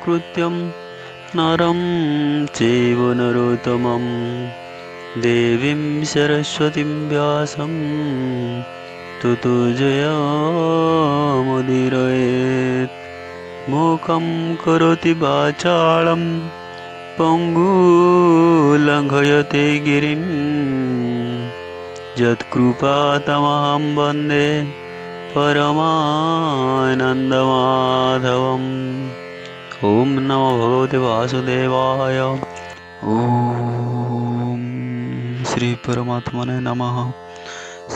कृत्यं नरं चैव नरोत्तमं देवीं सरस्वतीं व्यासं ततो जयमुदीरयेत्। मूकं करोति वाचालं पङ्गुलङ्घयते गिरिं यत्कृपातमहं वन्दे परमानन्दमाधवम्। ॐ नमो भगवते वासुदेवाय। ॐ श्री परमात्मने नमः।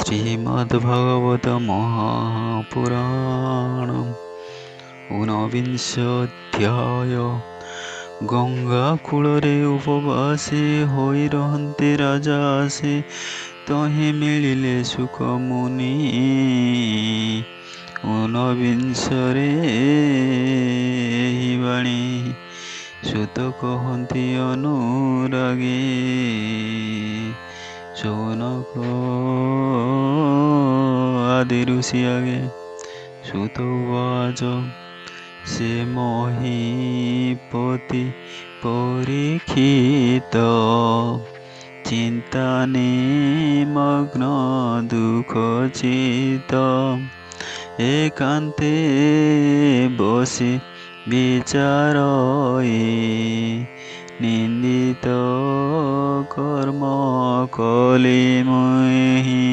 श्रीमद्भगवत महापुराण ऊनविंशोऽध्याय। गंगा कूଳରେ उपवासी ହୋଇ ରହନ୍ତି ରାଜା ଆସି, ତହିଁ ମିଳିଲେ ସୁଖ ମୁନି। ଊନବିଂଶରେ ଏହି ବାଣୀ ସୁତ କହନ୍ତି ଅନୁରାଗୀ। ଶୌନକ ଆଦି ଋଷି ଆଗେ ସୁତ ଉବାଚ, ସେ ମହୀପତି ପରୀକ୍ଷିତ ଚିନ୍ତା ନିମଗ୍ନ ଦୁଃଖ ଚିତ। ଏକାନ୍ତେ ବସି ବିଚାରଇ ନିନ୍ଦିତ କର୍ମ କଲି ମୁହିଁ।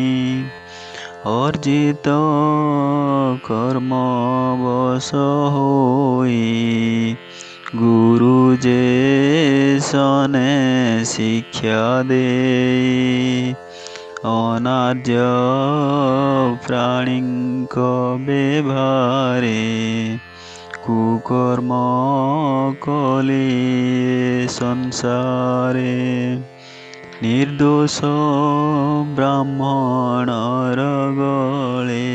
ଅର୍ଜିତ କର୍ମ ବଶ ହୋଇ ଗୁରୁ ଯେ ସନେ ଶିକ୍ଷା ଦେଇ। ଅନାର୍ଯ୍ୟ ପ୍ରାଣୀଙ୍କ ବ୍ୟବହାରେ କୁକର୍ମ କଲି ସଂସାରେ। ନିର୍ଦୋଷ ବ୍ରାହ୍ମଣର ଗଳେ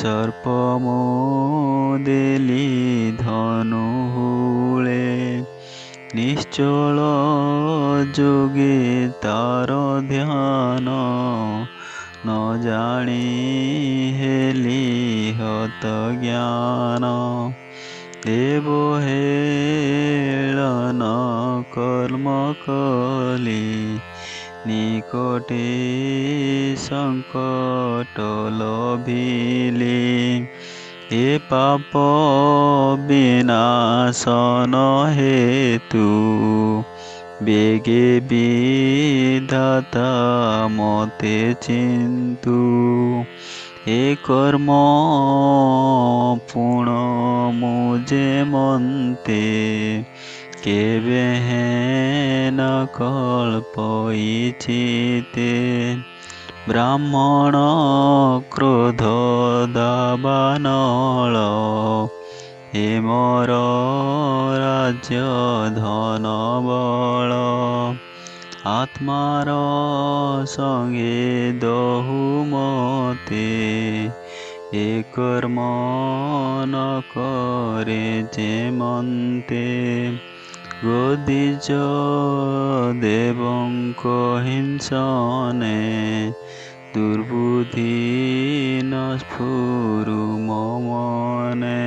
ସର୍ପ ମୁଁ ଦେଲି ଧନୁ ହୁଳେ। ନିଶ୍ଚଳ ଯୋଗେ ତାର ଧ୍ୟାନ ନ ଜାଣି ହେଲି ହତ ଜ୍ଞାନ। ଦେବହେଳନ କର୍ମ କଲି ନିକଟେ ସଙ୍କଟ ଲଭିଲି। ଏ ପାପ ବିନାଶନ ହେତୁ ବେଗେ ବିଧାତା ମତେ ଚିନ୍ତୁ। ଏ କର୍ମ ପୁଣ ମୁଁ ଯେମନ୍ତେ କେବେ ହେନ କଳ୍ପଇଚିତେ। ବ୍ରାହ୍ମଣ କ୍ରୋଧ ଦାବାନଳ ଏ ମୋର ରାଜ୍ୟ ଧନ ବଳ। ଆତ୍ମାର ସଙ୍ଗେ ଦହୁ ମତେ ଏ କର୍ମ ନ କରେ ଯେମନ୍ତେ। ଗଦିଜ ଦେବଙ୍କ ହିଂସନେ ଦୁର୍ବୁଦ୍ଧି ନ ସ୍ଫୁରୁ ମୋ ମନେ।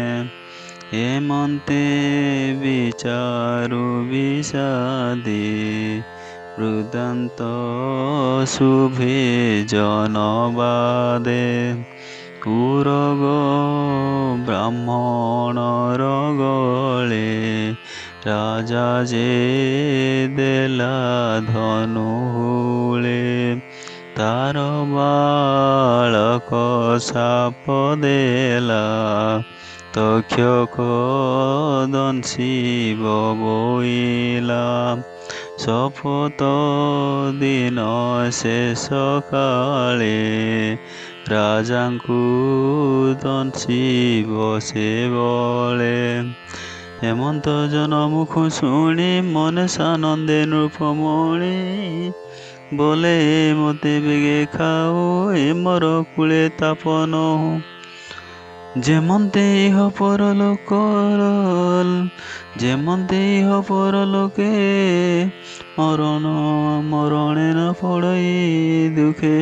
ଏମନ୍ତେ ବିଚାରୁ ବିଷାଦେ ବୃତ୍ତାନ୍ତ ଶୁଭେ ଜନବାଦେ। ଉରଗ ବ୍ରାହ୍ମଣର ଗଳେ ରାଜା ଯେ ଦେଲା ଧନୁ ହୁଳେ। ତାର ବାଳକ ସାପ ଦେଲା ତକ୍ଷକ ଦଂଶିବ ବୋଇଲା। ଶପଥ ଦିନ ଶେଷ କାଳେ ରାଜାଙ୍କୁ ଦଂଶିବ ସେ ବଳେ। ହେମନ୍ତ ଜନ ମୁଖ ଶୁଣି ମନେ ସାନନ୍ଦେ ନୃପମଣି। ବୋଲେ ମତେ ବେଗେ ଖାଉ ଏ ମୋର କୂଳେ ତାପନ। ଯେମନ୍ତେ ଇହ ପରଲୋକର ଯେମନ୍ତେ ଇହ ପରଲୋକେ ମରଣେ ନ ପଡ଼ଇ ଦୁଃଖେ।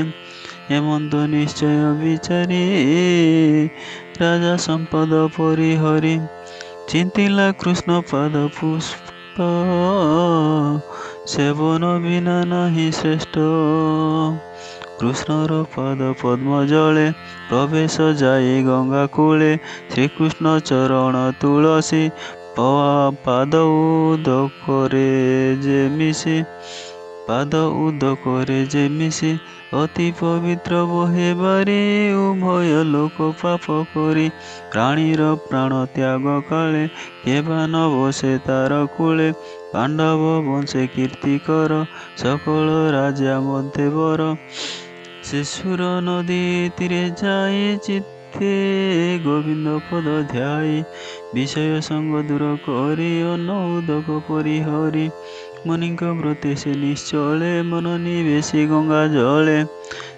ହେମନ୍ତ ନିଶ୍ଚୟ ବିଚାରି ରାଜା ସମ୍ପଦ ପରିହରି। ଚିନ୍ତିଲା କୃଷ୍ଣ ପାଦ ପୁଷ୍ପ, ସେବନ ବିନା ନାହିଁ ଶ୍ରେଷ୍ଠ। କୃଷ୍ଣର ପାଦ ପଦ୍ମ ଜଳେ, ପ୍ରବେଶ ଯାଇ ଗଙ୍ଗା କୂଳେ। ଶ୍ରୀକୃଷ୍ଣ ଚରଣ ତୁଳସୀ, ପାଦ ଉଦକରେ ଯେ ମିଶି, ପାଦ ଉଦକରେ ଯେ ମିଶି। ଅତି ପବିତ୍ର ବହେ ବାରି, ଉଭୟ ଲୋକ ପାପ କରି। ପ୍ରାଣୀର ପ୍ରାଣ ତ୍ୟାଗ କାଳେ, କେବା ନ ବସେ ତାର କୂଳେ। ପାଣ୍ଡବ ବଂଶେ କୀର୍ତ୍ତି କର, ସକଳ ରାଜା ମଧ୍ୟେ ବର। ଶିଶୁର ନଦୀ ତୀରେ ଯାଇ, ଚିତ୍ତେ ଗୋବିନ୍ଦ ପଦ ଧ୍ୟାଇ। ବିଷୟ ସଙ୍ଗ ଦୂର କରି, ଅନଉଦକ ପରିହରି। ମୁନିଙ୍କ ବ୍ରତେ ସେ ନିଶ୍ଚଳେ, ମନ ନିବେଶି ଗଙ୍ଗା ଜଳେ।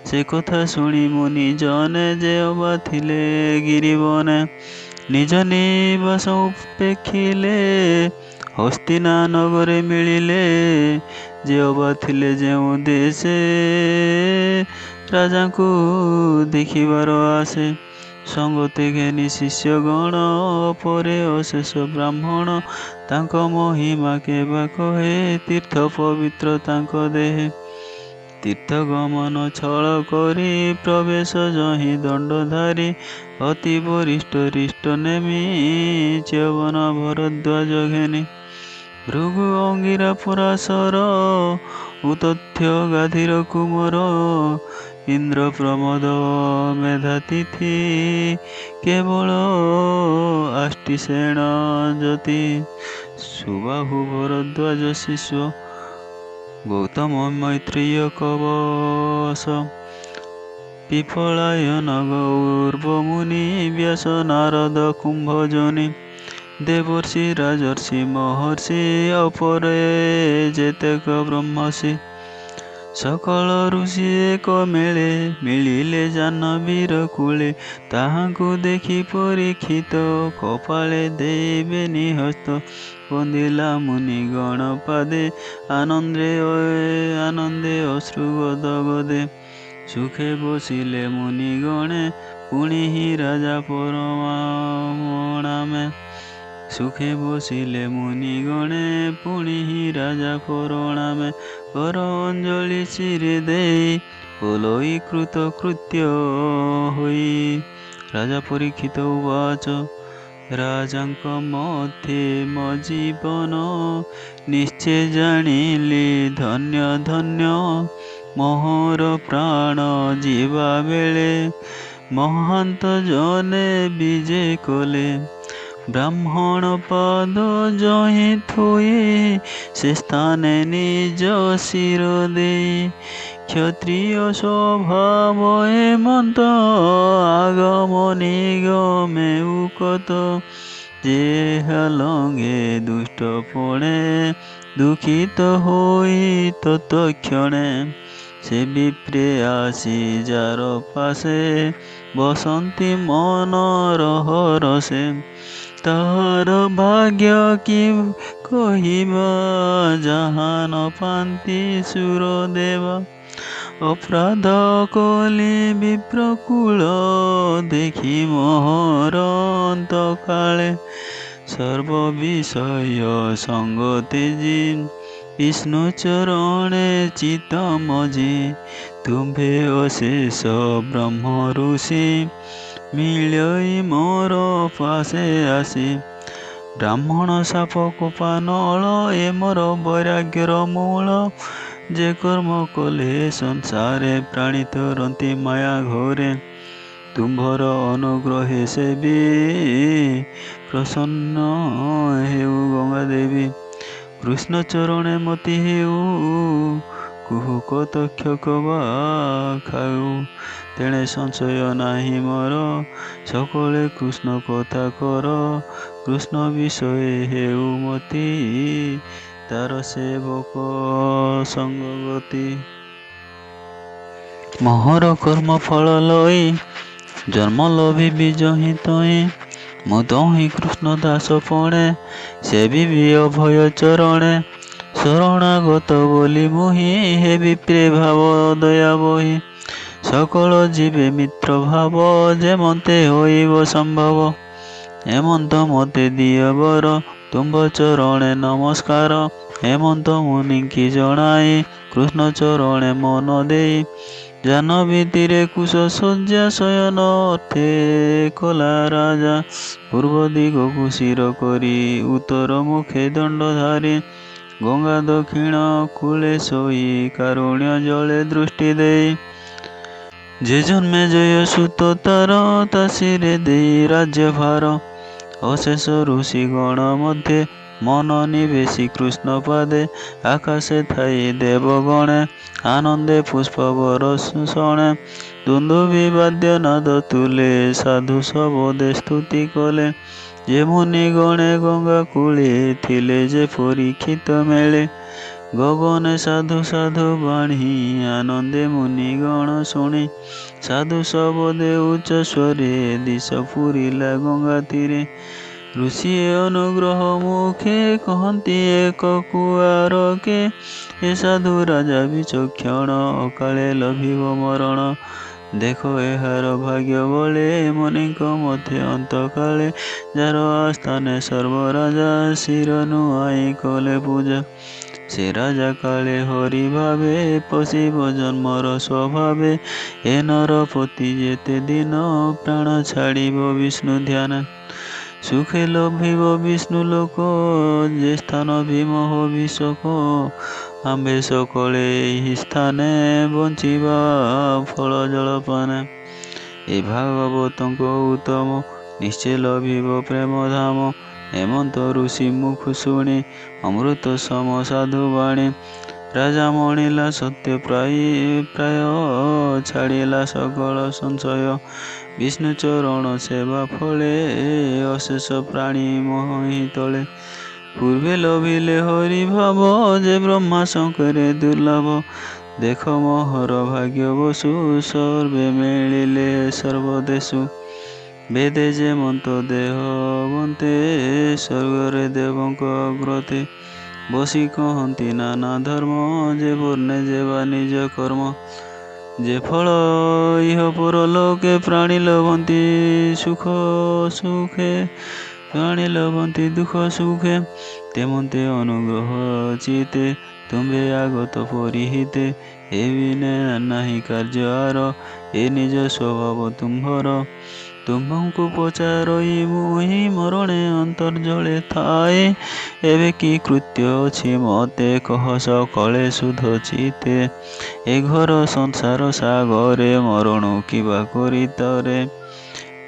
ସେ କଥା ଶୁଣି ମୁନି ଜନେ, ଯେ ଅବା ଥିଲେ ଗିରିବନେ। ନିଜ ନିବାସ ଉପେକ୍ଷିଲେ, ହସ୍ତିନା ନଗରେ ମିଳିଲେ। ଯେ ଅବା ଥିଲେ ଯେଉଁ ଦେଶେ, ରାଜାଙ୍କୁ ଦେଖିବାର ଆସେ। ସଙ୍ଗତେ ଘେନି ଶିଷ୍ୟଗଣ, ପରେ ଅଶେଷ ବ୍ରାହ୍ମଣ। ତାଙ୍କ ମହିମା କେବା କହେ, ତୀର୍ଥ ପବିତ୍ର ତାଙ୍କ ଦେହେ। ତୀର୍ଥ ଗମନ ଛଳ କରି, ପ୍ରବେଶ ଯହିଁ ଦଣ୍ଡଧାରୀ। ଅତି ବରିଷ୍ଠ ରିଷ୍ଟ ନେମି, ଚ୍ୟବନ ଭରଦ୍ୱାଜ ଘେନି। ଭୃଗୁ ଅଙ୍ଗିରା ପରାଶର, ଉତଥ୍ୟ ଗାଧିର କୁମର। ଇନ୍ଦ୍ର ପ୍ରମୋଦ ମେଧାତିଥି, କେବଳ ଆଷ୍ଟିସେଣ ଜ୍ୟୋତି। ସୁବାହୁ ଭରଦ୍ୱାଜ ଶିଷ୍ୟ, ଗୌତମ ମୈତ୍ରେୟ କବଶ। ପିପଳାୟନ ଗୌର୍ବ ମୁନି, ବ୍ୟାସ ନାରଦ କୁମ୍ଭ ଯୋନି। ଦେବର୍ଷି ରାଜର୍ଷି ମହର୍ଷି, ଅପରେ ଯେତେକ ବ୍ରହ୍ମର୍ଷି। ସକଳ ଋଷି ଏକ ମେଳେ, ମିଳିଲେ ଜାହ୍ନବୀର କୂଳେ। ତାହାଙ୍କୁ ଦେଖି ପରୀକ୍ଷିତ, କପାଳେ ଦେବେନି ହସ୍ତ। ବନ୍ଦିଲା ମୁନି ଗଣ ପାଦେ, ଆନନ୍ଦେ ଅଶ୍ରୁ ଗଦ ଗଦେ। ସୁଖେ ବସିଲେ ମୁନି ଗଣେ, ପୁଣିହି ରାଜା ପରମାମଣାମେ। ସୁଖେ ବସିଲେ ମୁନି ଗଣେ, ପୁଣିହି ରାଜା ପରଣାମେ। କର ଅଞ୍ଜଳି ଶିରେ ଦେଇ, ଓଲଇ କୃତ କୃତ୍ୟ ହୋଇ। ରାଜା ପରୀକ୍ଷିତ ଉବାଚ, ରାଜାଙ୍କ ମଧ୍ୟେ ମୋ ଜୀବନ। ନିଶ୍ଚେ ଜାଣିଲି ଧନ୍ୟ ଧନ୍ୟ, ମୋହର ପ୍ରାଣ ଯିବା ବେଳେ। ମହାନ୍ତ ଜନେ ବିଜେ କଲେ, ବ୍ରାହ୍ମଣ ପାଦ ଯହିଁ ଥୋଇ। ସେ ସ୍ଥାନେ ନିଜ ଶିର ଦେଇ। କ୍ଷତ୍ରିୟ ସ୍ୱଭାବ ହେମନ୍ତ, ଆଗମ ନିଗମେ ଉକତ। ଯେହା ଲଙ୍ଗେ ଦୁଷ୍ଟ ପଣେ, ଦୁଃଖିତ ହୋଇ ତତ୍କ୍ଷଣେ। ସେ ବିପ୍ରେ ଆସି ଯାର ପାଶେ, ବସନ୍ତି ମନର ହରଷେ। ତାହାର ଭାଗ୍ୟ କି କହିବା, ଯାହା ନ ପାନ୍ତି ସୁର ଦେବା। ଅପରାଧ କଲି ବିପ୍ରକୁଳ, ଦେଖି ମୋହର ଅନ୍ତ କାଳେ। ସର୍ବ ବିଷୟ ସଙ୍ଗ ତେଜି, ବିଷ୍ଣୁ ଚରଣେ ଚିତ୍ତ ମଜି। ତୁମ୍ଭେ ଅଶେଷ ବ୍ରହ୍ମ ଋଷି, ମିଳଇ ମୋର ପାଶେ ଆସି। ବ୍ରାହ୍ମଣ ସାପ କୋପା ନଳ, ଏ ମୋର ବୈରାଗ୍ୟର ମୂଳ। ଯେ କର୍ମ କଲେ ସଂସାରେ, ପ୍ରାଣୀ ତରନ୍ତି ମାୟା ଘୋରେ। ତୁମ୍ଭର ଅନୁଗ୍ରହେ ସେବି, ପ୍ରସନ୍ନ ହେଉ ଗଙ୍ଗା ଦେବୀ। କୃଷ୍ଣ ଚରଣେ ମତି ହେଉ, କୁହୁକ ତକ୍ଷକ ବା ଖାଉ। ତେଣେ ସଂଶୟ ନାହିଁ ମୋର, ସକଳେ କୃଷ୍ଣ କଥା କର। କୃଷ୍ଣ ବିଷୟ ହେଉ ମତି, ତାର ସେବକ ସଙ୍ଗ ଗତି। ମୋହର କର୍ମ ଫଳ ଲଇ, ଜନ୍ମ ଲୋଭିବି ଯହିଁ ତହିଁ। ମୁଁ ତହିଁ କୃଷ୍ଣ ଦାସ ପଣେ, ସେବିବି ଅଭୟ ଚରଣେ। ଶରଣାଗତ ବୋଲି ମୁହିଁ, ହେବି ପ୍ରେ ଭାବ ଦୟା ବହି। ସକଳ ଜୀବେ ମିତ୍ର ଭାବ, ଯେମନ୍ତେ ହୋଇବ ସମ୍ଭବ। ହେମନ୍ତ ମୋତେ ଦିଅ ବର, ତୁମ୍ଭ ଚରଣେ ନମସ୍କାର। ହେମନ୍ତ ମୁନିଙ୍କି ଜଣାଇ, କୃଷ୍ଣ ଚରଣେ ମନ ଦେଇ। ଜାହ୍ନବୀ ତୀରେ କୁଶ ଶଯ୍ୟା ଶୟନ ଅର୍ଥେ କଲା ରାଜା। ପୂର୍ବ ଦିଗକୁ ଶିର କରି, ଉତ୍ତର ମୁଖେ ଦଣ୍ଡଧାରୀ। ଗଙ୍ଗା ଦକ୍ଷିଣ କୂଳେ ଶୋଇ, କାରୁଣ୍ୟ ଜଳେ ଦୃଷ୍ଟି ଦେଇ। ଯେ ଜନ୍ମେ ଜୟ ସୁତ ତାର, ତା ଶିରେ ଦେଇ ରାଜ୍ୟଭାର। ଅଶେଷ ଋଷି ଗଣ ମଧ୍ୟେ, ମନ ନିବେଶି କୃଷ୍ଣ ପାଦେ। ଆକାଶେ ଥାଇ ଦେବଗଣେ, ଆନନ୍ଦେ ପୁଷ୍ପ ବରଷଣେ। ଦୁନ୍ଦୁଭି ବାଦ୍ୟ ନାଦ ତୁଲେ, ସାଧୁ ଶବଦେ ସ୍ତୁତି କଲେ। ଯେ ମୁନି ଗଣେ ଗଙ୍ଗା କୂଳେ, ଥିଲେ ଯେ ପରୀକ୍ଷିତ ମେଳେ। ଗଗନେ ସାଧୁ ସାଧୁ ବାଣୀ, ଆନନ୍ଦେ ମୁନି ଗଣ ଶୁଣି। ସାଧୁ ଶବଦେ ଉଚ୍ଚ ସ୍ୱରେ, ଦିଶ ପୁରିଲା ଗଙ୍ଗା ତୀରେ। ଋଷି ଅନୁଗ୍ରହ ମୁଖେ, କହନ୍ତି ଏକ କୁଆରକେ। ଏ ସାଧୁ ରାଜା ବିଚକ୍ଷଣ, ଅକାଳେ ଲଭିବ ମରଣ। ଦେଖ ଏହାର ଭାଗ୍ୟ ବଳେ, ମୁନିଙ୍କ ମତେ ଅନ୍ତକାଳେ। ଯାର ଆସ୍ଥାନେ ସର୍ବରାଜା, ଶିର ନୁଆଇଁ କଲେ ପୂଜା। ସେ ରାଜା କାଳେ ହରି ଭାବେ, ପଶିବ ଜନ୍ମର ସ୍ୱଭାବେ। ଏ ନରପତି ଯେତେ ଦିନ, ପ୍ରାଣ ଛାଡ଼ିବ ବିଷ୍ଣୁ ଧ୍ୟାନ। ସୁଖେ ଲଭିବ ବିଷ୍ଣୁ ଲୋକ, ଯେ ସ୍ଥାନ ଭୀମ ହବିଷକ। ଆମ୍ଭେ ସକଳେ ଏହି ସ୍ଥାନେ, ବଞ୍ଚିବା ଫଳ ଜଳପାନେ। ଏ ଭାଗବତଙ୍କ ଉତ୍ତମ, ନିଶ୍ଚେ ଲଭିବ ପ୍ରେମ ଧାମ। ହେମନ୍ତ ଋଷି ମୁଖ ଶୁଣି, ଅମୃତ ସମ ସାଧୁ ବାଣୀ। ରାଜା ମଣିଲା ସତ୍ୟ ପ୍ରାୟ, ଛାଡ଼ିଲା ସକଳ ସଂଶୟ। ବିଷ୍ଣୁ ଚରଣ ସେବା ଫଳେ, ଅଶେଷ ପ୍ରାଣୀ ମୋହି ତଳେ। ପୂର୍ବେ ଲଭିଲେ ହରି ଭାବ, ଯେ ବ୍ରହ୍ମା ଶଙ୍କରେ ଦୁର୍ଲଭ। ଦେଖ ମୋହର ଭାଗ୍ୟ ବସୁ, ସର୍ବେ ମିଳିଲେ ସର୍ବଦେଶୁ। ବେଦେ ଯେ ମନ୍ତ ଦେହବନ୍ତେ, ସ୍ୱର୍ଗରେ ଦେବଙ୍କ ଅଗ୍ରତେ। ବସି କହନ୍ତି ନାନା ଧର୍ମ, ଯେ ବର୍ଣ୍ଣେ ଯେବା ନିଜ କର୍ମ। ଯେ ଫଳ ଇହ ପରଲୋକେ, ପ୍ରାଣୀ ଲଭନ୍ତି ସୁଖ ସୁଖେ। ପ୍ରାଣୀ ଲଭନ୍ତି ଦୁଃଖ ସୁଖେ। ତେମନ୍ତେ ଅନୁଗ୍ରହ ଚିତେ, ତୁମ୍ଭେ ଆଗତ ପରିହିତେ। ଏ ବିନେ ନାହିଁ କାର୍ଯ୍ୟ ଆର, ଏ ନିଜ ସ୍ୱଭାବ ତୁମ୍ଭର। ତୁମ୍ଭଙ୍କୁ ପଚାରଇ ମୁହିଁ, ମରଣେ ଅନ୍ତର୍ଜଳେ ଥାଏ। ଏବେ କି କୃତ୍ୟ ଅଛି ମତେ, କହ ସକଳେ ଶୁଦ୍ଧ ଚିତ୍ତେ। ଏ ଘୋର ସଂସାର ସାଗରେ, ମରଣୁ କିବା କରି ତରେ।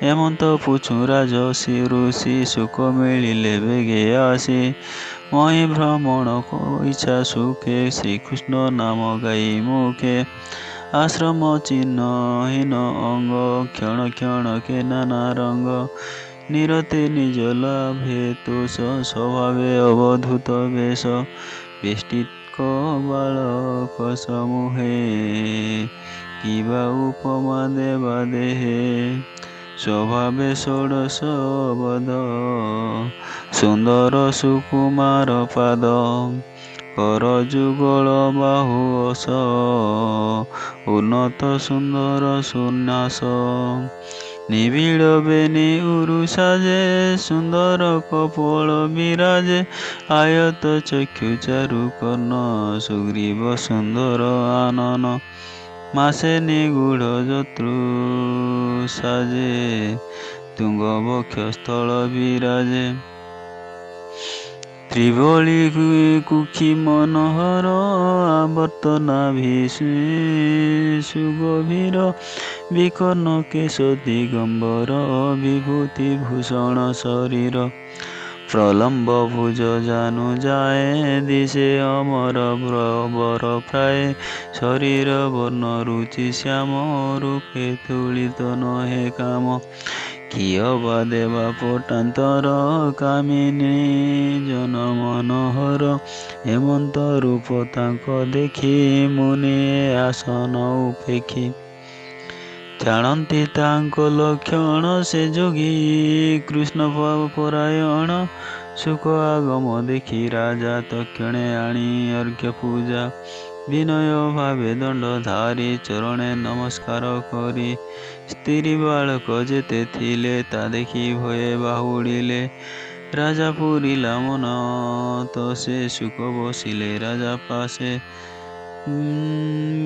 ହେମନ୍ତ ପୁଛୁ ରାଜସି ଋଷି, ସୁଖ ମିଳିଲେ ବେଗେ ଆସି। ମହି ଭ୍ରମଣ ଇଚ୍ଛା ସୁଖେ, ଶ୍ରୀକୃଷ୍ଣ ନାମ ଗାଇ ମୁଖେ। ଆଶ୍ରମ ଚିହ୍ନ ହୀନ ଅଙ୍ଗ, କ୍ଷଣ କ୍ଷଣକେ ନାନା ରଙ୍ଗ। ନିରତେ ନିଜ ଲାଭେ ତୋଷ, ସ୍ୱଭାବେ ଅବଧୂତ ବେଶ। ବେଷ୍ଟିକ ବାଳକ ସମୂହେ, କିବା ଉପମା ଦେବା ଦେହେ। ସ୍ୱଭାବେ ଷୋଡ଼ଶ ବଦ, ସୁନ୍ଦର ସୁକୁମାର ପାଦ। କର ଯୁଗଳ ବାହୁ ଅସ, ଉନ୍ନତ ସୁନ୍ଦର ସୁନ୍ନାସ। ନିବିଡ଼ ବେନି ଉରୁ ସାଜେ, ସୁନ୍ଦର କପୋଳ ବିରାଜେ। ଆୟତ ଚକ୍ଷୁ ଚାରୁ କର୍ଣ୍ଣ, ସୁଗ୍ରୀବ ସୁନ୍ଦର ଆନନ। ମାସେ ନିଗୂଢ଼ ଜତୃ ସାଜେ, ତୁଙ୍ଗ ବକ୍ଷ ସ୍ଥଳ ବିରାଜେ। ତ୍ରିବଳି କୁକ୍ଷି ମନୋହର, ଆବର୍ତ୍ତ ନାଭି ସୁଗଭୀର। ବିକର୍ଣ୍ଣ କେଶ ଦିଗମ୍ବର, ବିଭୂତି ଭୂଷଣ ଶରୀର। ପ୍ରଲମ୍ବ ଭୁଜ ଜାନୁ ଯାଏ, ଦିଶେ ଅମର ବର ପ୍ରାଏ। ଶରୀର ବର୍ଣ୍ଣ ରୁଚି ଶ୍ୟାମ, ରୂପେ ତୁଳିତ ନହେ କାମ। କିଅ ବା ଦେବା ପଟାନ୍ତର, କାମିନୀ ଜନ ମନୋହର। ହେମନ୍ତ ରୂପ ତାଙ୍କ ଦେଖି, ମୁନି ଆସନ ଉପେକ୍ଷି। ଜାଣନ୍ତି ତାଙ୍କ ଲକ୍ଷଣ, ସେ ଯୋଗୀ କୃଷ୍ଣ ପରାୟଣ। ସୁଖ ଆଗମ ଦେଖି ରାଜା, ତକ୍ଷଣେ ଆଣି ଅର୍ଘ୍ୟ ପୂଜା। ବିନୟ ଭାବେ ଦଣ୍ଡ ଧାରି ଚରଣେ ନମସ୍କାର କରି ସ୍ତ୍ରୀ ବାଳକ ଯେତେ ଥିଲେ ତା ଦେଖି ଭୟେ ବାହୁଡ଼ିଲେ। ରାଜା ପୁରିଲା ମନ ତ ସେ ସୁଖ ବସିଲେ ରାଜା ପାଶେ।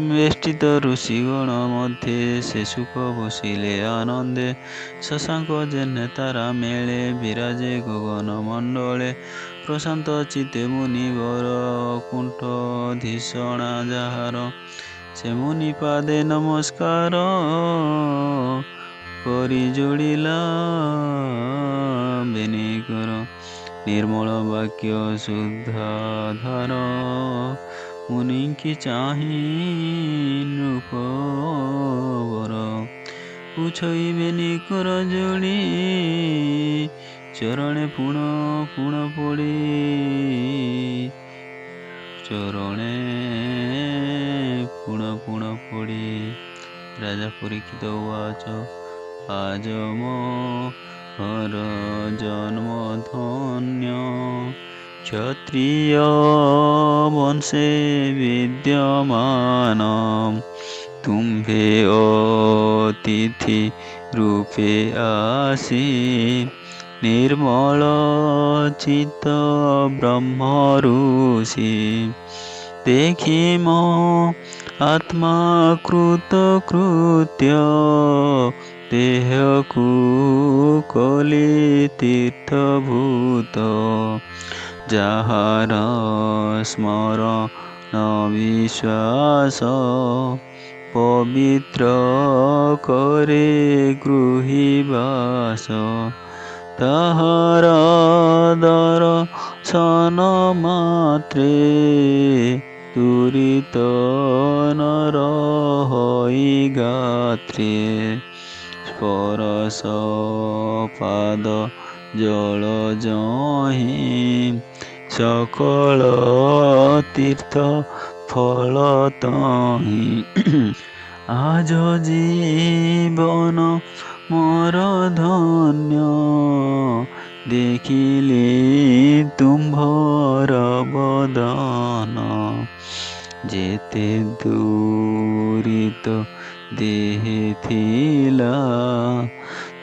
ବେଷ୍ଟିତ ଋଷିଗଣ ମଧ୍ୟେ ସେ ସୁଖ ବସିଲେ ଆନନ୍ଦେ। ଶଶାଙ୍କ ଯେହ୍ନେ ତାରା ମେଳେ ବିରାଜେ ଗଗନ ମଣ୍ଡଳେ। ପ୍ରଶାନ୍ତ ଚିତ୍ତେ ମୁନିବର କୁଣ୍ଠ ଧିଷଣା ଯାହାର। ସେ ମୁନି ପାଦେ ନମସ୍କାର କରି ଯୋଡ଼ିଲା ବେନିକର। ନିର୍ମଳ ବାକ୍ୟ ଶୁଦ୍ଧାଧାର ମୁନିଙ୍କି ଚାହିଁ ନୃପବର। ଉଛଇ ବେନିକର ଯୋଡ଼ି ଚରଣେ ପୁଣ ପୁଣ ପଡ଼ି। ଚରଣେ ପୁଣ ପୁଣ ପଡ଼ି। ରାଜା ପରୀକ୍ଷିତ ଉବାଚ ଆଜ ମୋହର ଜନ୍ମ ଧନ୍ୟ। କ୍ଷତ୍ରିୟ ବଂଶେ ବିଦ୍ୟମାନ। ତୁମ୍ଭେ ଅତିଥି ରୂପେ আসি। ନିର୍ମଳ ଚିତ୍ତ ବ୍ରହ୍ମ ଋଷି। ଦେଖି ମୋ ଆତ୍ମା କୃତ କୃତ୍ୟ। ଦେହକୁ କଲି ତୀର୍ଥଭୂତ। ଯାହାର ସ୍ମରଣ ବିଶ୍ୱାସ। ପବିତ୍ର କରେ ଗୃହୀବାସ। ତାହାର ଦର୍ଶନ ମାତ୍ରେ ତୁରିତ ନର ହୋଇ ଗାତ୍ରେ। ସ୍ପରଶ ପାଦ ଜଳ ଯହିଁ। ସକଳ ତୀର୍ଥ ଫଳ ତହିଁ। ଆଜ ଜୀବନ ମୋର ଧନ୍ୟ। ଦେଖିଲି ତୁମ୍ଭର ବଦନ। ଯେତେ ଦୁରିତ ଦେହେ ଥିଲା।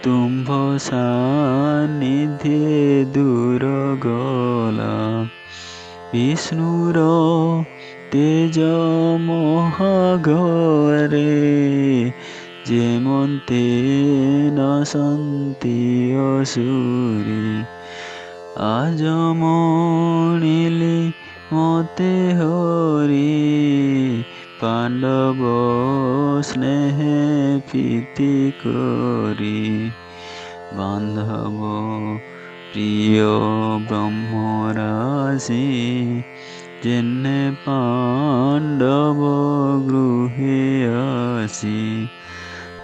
ତୁମ୍ଭ ସାନ୍ନିଧ୍ୟେ ଦୂର ଗଲା। ବିଷ୍ଣୁର ତେଜ ମହାଘରେ। ଯେମନ୍ତେ ନାଶନ୍ତି ଅସୁରେ। ଆଜ ମଣିଲି ମତେ ହରି। ପାଣ୍ଡବ ସ୍ନେହେ ପ୍ରୀତି କରି। ବାନ୍ଧବ ପ୍ରିୟ ବ୍ରହ୍ମରାଶି। ଯେହ୍ନେ ପାଣ୍ଡବ ଗୃହେ আসি।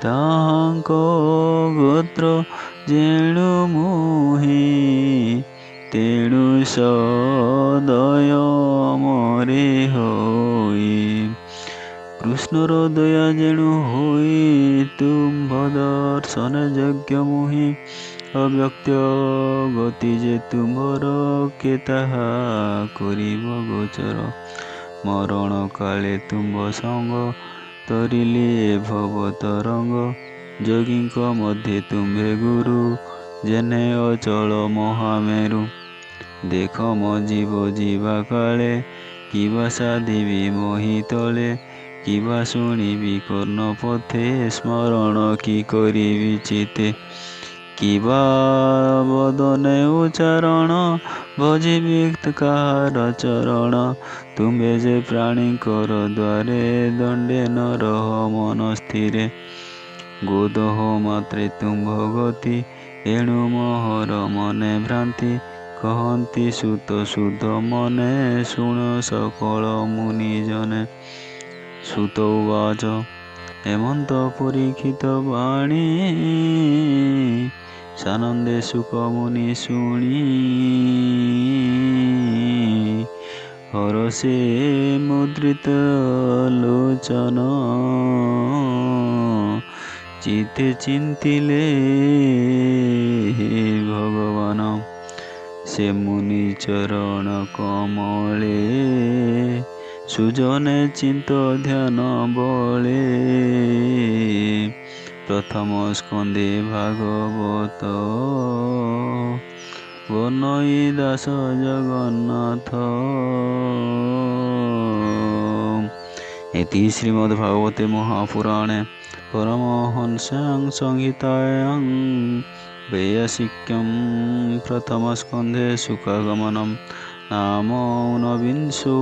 ତାହାଙ୍କ ଗୋତ୍ର ଯେଣୁ ମୁହିଁ। ତେଣୁ ସଦୟ ମରେ ହୋଇ। କୃଷ୍ଣର ଦୟା ଯେଣୁ ହୋଇ। ତୁମ୍ଭ ଦର୍ଶନ ଯୋଗ୍ୟ ମୁହିଁ। ଅବ୍ୟକ୍ତ ଗତି ଯେ ତୁମ୍ଭର କେ ତାହା କରିବ ଗୋଚର। ମରଣ କାଳେ ତୁମ୍ଭ ସଙ୍ଗ। ତରିଲି ଭବ ତରଙ୍ଗ। ଯୋଗୀଙ୍କ ମଧ୍ୟେ ତୁମ୍ଭେ ଗୁରୁ। ଯେହ୍ନେ ଅଚଳ ମହାମେରୁ। ଦେଖ ମୋ ଜୀବ ଯିବା କାଳେ। କିବା ସାଧିବି ମୋହି ତଳେ। କିବା ଶୁଣିବି କର୍ଣ୍ଣ ପଥେ। ସ୍ମରଣ କି କରିବି ଚିତ୍ତେ। କିବା ବଦନେ ଉଚ୍ଚାରଣ। ଭଜିବି କାହାର ଚରଣ। ତୁମ୍ଭେ ଯେ ପ୍ରାଣୀଙ୍କର ଦ୍ୱାରେ। ଦଣ୍ଡେ ନ ରହ ମନ ସ୍ଥିରେ। ଗୋଦହ ମାତ୍ରେ ତୁମ୍ଭ ଗତି। ଏଣୁ ମୋହର ମନେ ଭ୍ରାନ୍ତି। କହନ୍ତି ସୁତ ଶୁଦ୍ଧ ମନେ। ଶୁଣ ସକଳ ମୁନିଜନେ। ସୁତ ଉବାଚ ହେମନ୍ତ ପରୀକ୍ଷିତ ବାଣୀ। ସାନନ୍ଦେ ସୁକ ମୁନି ଶୁଣି। ହରଷେ ମୁଦ୍ରିତ ଲୋଚନ। ଚିତ୍ତେ ଚିନ୍ତିଲେ ହେ ଭଗବାନ। ସେ ମୁନି ଚରଣ କମଳେ। সুজনে চিন্ত ধ্যান বলে। প্রথম স্কন্ধে ভাগবত বর্ণই দাস জগন্নাথ। इति श्रीमद्भागवते महापुराणे परमहंस्यां संहितायां वैयासिक्यं प्रथमस्कन्धे सुखगमनं नाम ऊनविंशोऽध्यायः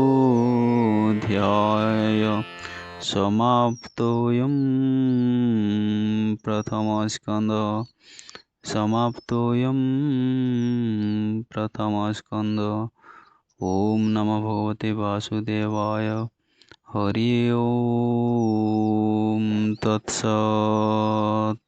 समाप्तोऽयं प्रथमस्कन्धः। ॐ नमो भगवते वासुदेवाय। हरि ओम तत्सत्।